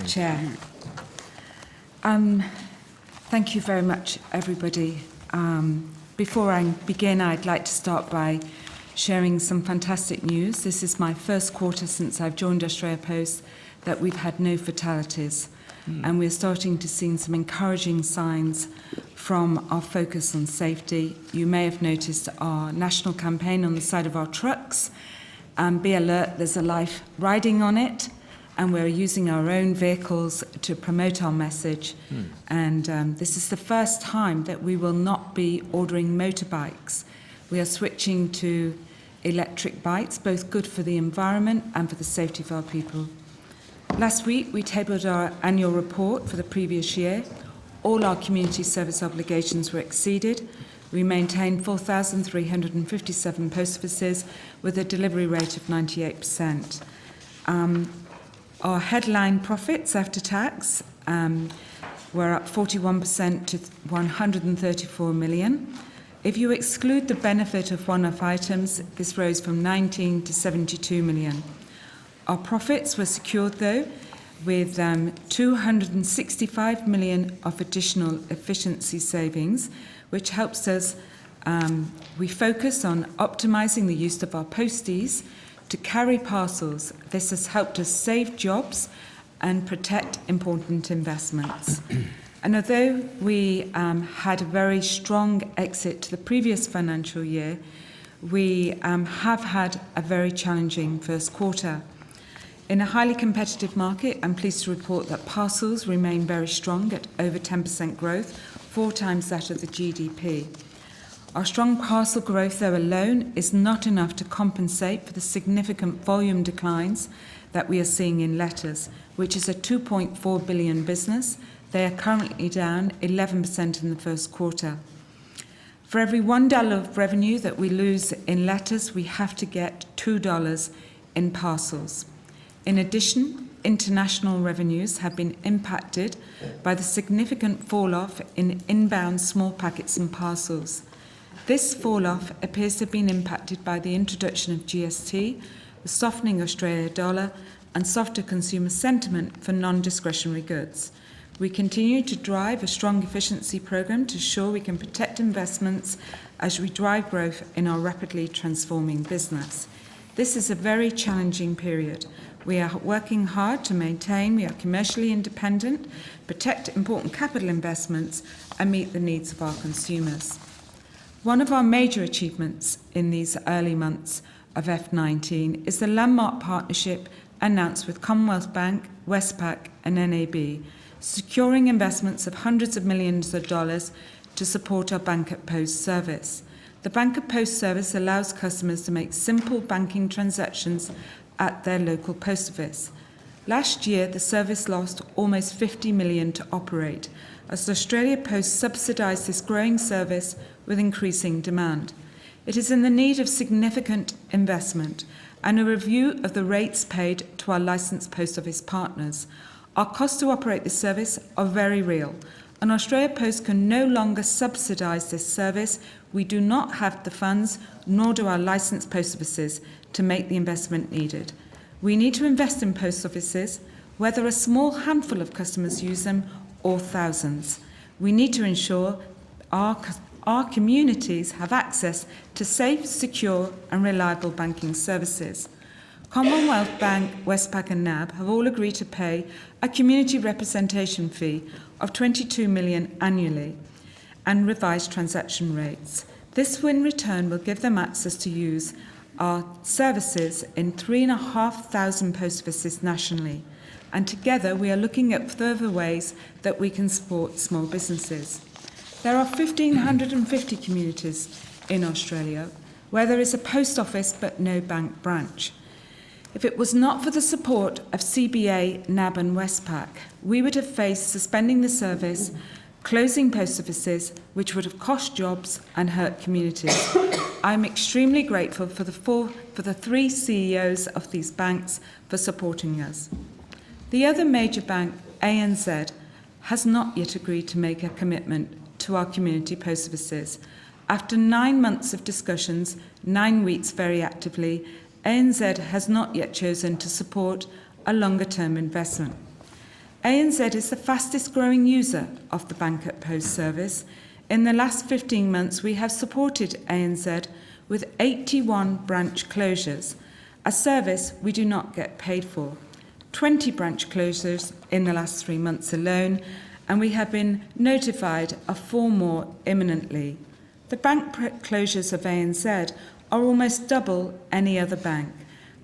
Chair. Thank you very much, everybody. Before I begin, I'd like to start by sharing some fantastic news. This is my first quarter since I've joined Australia Post that we've had no fatalities. And we're starting to see some encouraging signs from our focus on safety. You may have noticed our national campaign on the side of our trucks. Be alert, there's a life riding on it, and we're using our own vehicles to promote our message. And this is the first time that we will not be ordering motorbikes. We are switching to electric bikes, both good for the environment and for the safety of our people. Last week, we tabled our annual report for the previous year. All our community service obligations were exceeded. We maintained 4,357 post offices with a delivery rate of 98%. Our headline profits after tax were up 41% to 134 million. If you exclude the benefit of one-off items, this rose from 19 to 72 million. Our profits were secured, though, with 265 million of additional efficiency savings, which helps us. We focus on optimising the use of our posties to carry parcels. This has helped us save jobs and protect important investments. And although we had a very strong exit to the previous financial year, we have had a very challenging first quarter. In a highly competitive market, I'm pleased to report that parcels remain very strong at over 10% growth, 4 times that of the GDP. Our strong parcel growth, though, alone is not enough to compensate for the significant volume declines that we are seeing in letters, which is a 2.4 billion business. They are currently down 11% in the first quarter. For every $1 of revenue that we lose in letters, we have to get $2 in parcels. In addition, international revenues have been impacted by the significant fall-off in inbound small packets and parcels. This fall-off appears to have been impacted by the introduction of GST, the softening Australia dollar, and softer consumer sentiment for non-discretionary goods. We continue to drive a strong efficiency program to ensure we can protect investments as we drive growth in our rapidly transforming business. This is a very challenging period. We are working hard to maintain we are commercially independent, protect important capital investments, and meet the needs of our consumers. One of our major achievements in these early months of F19 is the landmark partnership announced with Commonwealth Bank, Westpac, and NAB, securing investments of hundreds of millions of dollars to support our Bank at Post service. The Bank at Post service allows customers to make simple banking transactions at their local post office. Last year, the service lost almost 50 million to operate, as Australia Post subsidised this growing service with increasing demand. It is in the need of significant investment and a review of the rates paid to our licensed post office partners. Our costs to operate this service are very real, and Australia Post can no longer subsidise this service. We do not have the funds, nor do our licensed post offices, to make the investment needed. We need to invest in post offices, whether a small handful of customers use them or thousands. We need to ensure our communities have access to safe, secure and reliable banking services. Commonwealth Bank, Westpac and NAB have all agreed to pay a community representation fee of 22 million annually and revised transaction rates. This, in return, will give them access to use our services in 3,500 post offices nationally. And together we are looking at further ways that we can support small businesses. There are 1,550 communities in Australia where there is a post office but no bank branch. If it was not for the support of CBA, NAB and Westpac, we would have faced suspending the service, closing post offices, which would have cost jobs and hurt communities. I'm extremely grateful for the 3 CEOs of these banks for supporting us. The other major bank, ANZ, has not yet agreed to make a commitment to our community post offices. After 9 months of discussions, 9 weeks very actively, ANZ has not yet chosen to support a longer-term investment. ANZ is the fastest growing user of the Bank at Post service. In the last 15 months, we have supported ANZ with 81 branch closures, a service we do not get paid for. 20 branch closures in the last 3 months alone, and we have been notified of 4 more imminently. The bank closures of ANZ are almost double any other bank.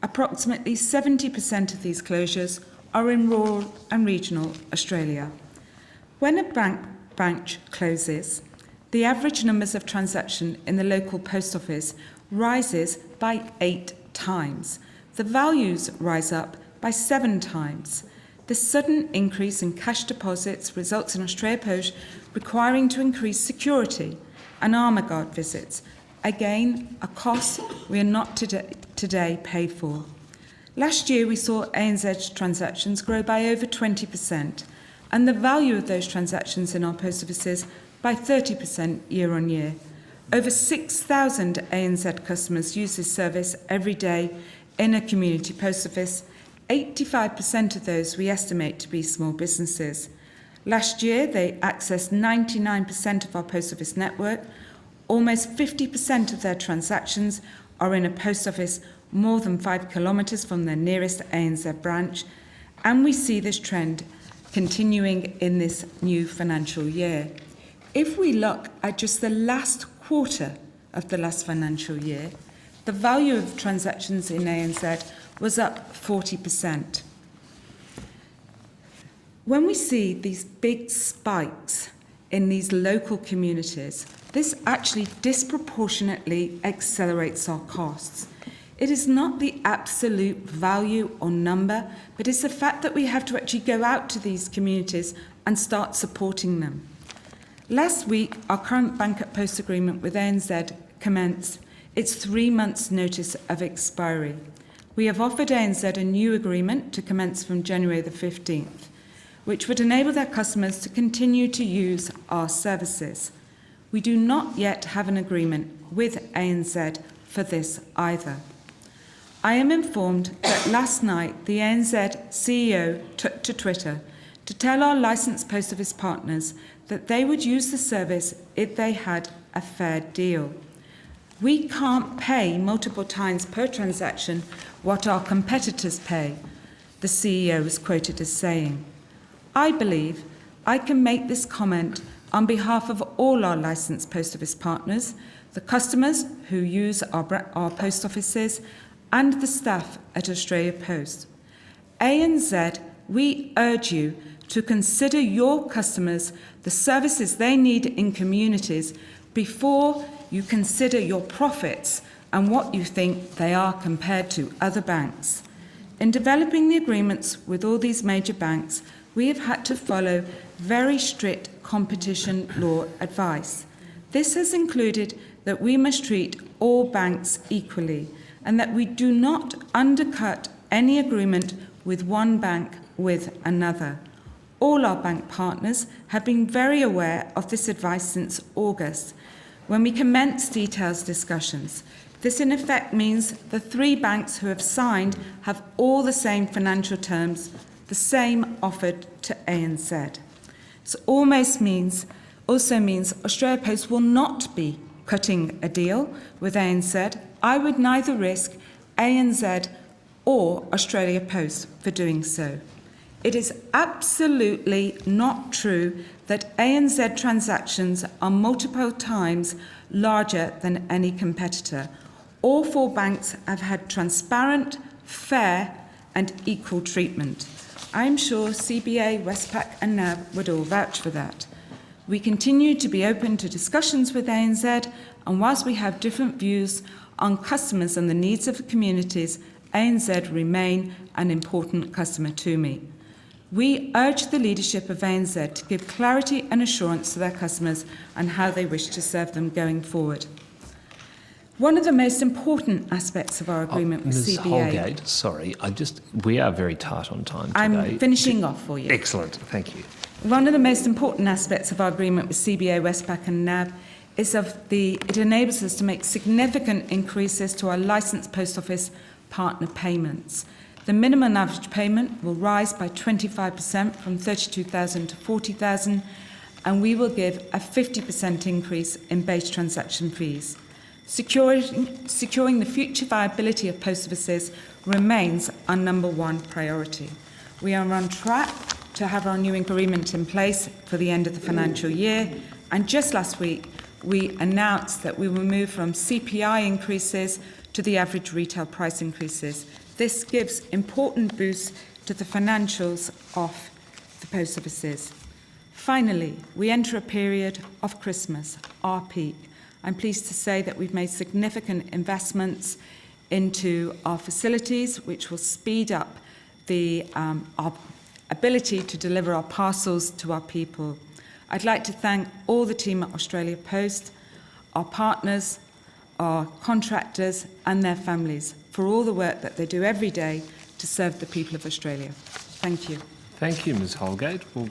Approximately 70% of these closures are in rural and regional Australia. When a branch closes, the average numbers of transactions in the local post office rises by 8 times. The values rise up by 7 times. This sudden increase in cash deposits results in Australia Post requiring to increase security and armour guard visits. Again, a cost we are not today paid for. Last year we saw ANZ transactions grow by over 20% and the value of those transactions in our post offices by 30% year on year. Over 6,000 ANZ customers use this service every day in a community post office. 85% of those we estimate to be small businesses. Last year they accessed 99% of our post office network. Almost 50% of their transactions are in a post office more than 5 kilometres from their nearest ANZ branch, and we see this trend continuing in this new financial year. If we look at just the last quarter of the last financial year, the value of transactions in ANZ was up 40%. When we see these big spikes in these local communities, this actually disproportionately accelerates our costs. It is not the absolute value or number, but it's the fact that we have to actually go out to these communities and start supporting them. Last week, our current Bank at Post agreement with ANZ commenced its 3 months' notice of expiry. We have offered ANZ a new agreement to commence from January the 15th, which would enable their customers to continue to use our services. We do not yet have an agreement with ANZ for this either. I am informed that last night the ANZ CEO took to Twitter to tell our licensed post office partners that they would use the service if they had a fair deal. We can't pay multiple times per transaction what our competitors pay, the CEO was quoted as saying. I believe I can make this comment on behalf of all our licensed post office partners, the customers who use our post offices, and the staff at Australia Post. ANZ, we urge you to consider your customers the services they need in communities before you consider your profits and what you think they are compared to other banks. In developing the agreements with all these major banks, we have had to follow very strict competition law advice. This has included that we must treat all banks equally and that we do not undercut any agreement with one bank with another. All our bank partners have been very aware of this advice since August, when we commenced details discussions. This in effect means the 3 banks who have signed have all the same financial terms, the same offered to ANZ. This also means Australia Post will not be cutting a deal with ANZ. I would neither risk ANZ or Australia Post for doing so. It is absolutely not true that ANZ transactions are multiple times larger than any competitor. All 4 banks have had transparent, fair and equal treatment. I'm sure CBA, Westpac and NAB would all vouch for that. We continue to be open to discussions with ANZ, and whilst we have different views on customers and the needs of the communities, ANZ remain an important customer to me. We urge the leadership of ANZ to give clarity and assurance to their customers and how they wish to serve them going forward. One of the most important aspects of our agreement with Ms. CBA... Holgate, sorry, we are very tight on time today. I'm finishing off for you. Excellent, thank you. One of the most important aspects of our agreement with CBA, Westpac and NAB is it enables us to make significant increases to our licensed post office partner payments. The minimum average payment will rise by 25% from 32,000 to 40,000, and we will give a 50% increase in base transaction fees. Securing the future viability of post offices remains our number one priority. We are on track to have our new agreement in place for the end of the financial year, and just last week we announced that we will move from CPI increases to the average retail price increases. This gives important boosts to the financials of the post offices. Finally, we enter a period of Christmas, our peak. I'm pleased to say that we've made significant investments into our facilities, which will speed up our ability to deliver our parcels to our people. I'd like to thank all the team at Australia Post, our partners, our contractors and their families for all the work that they do every day to serve the people of Australia. Thank you. Thank you, Ms Holgate. We'll go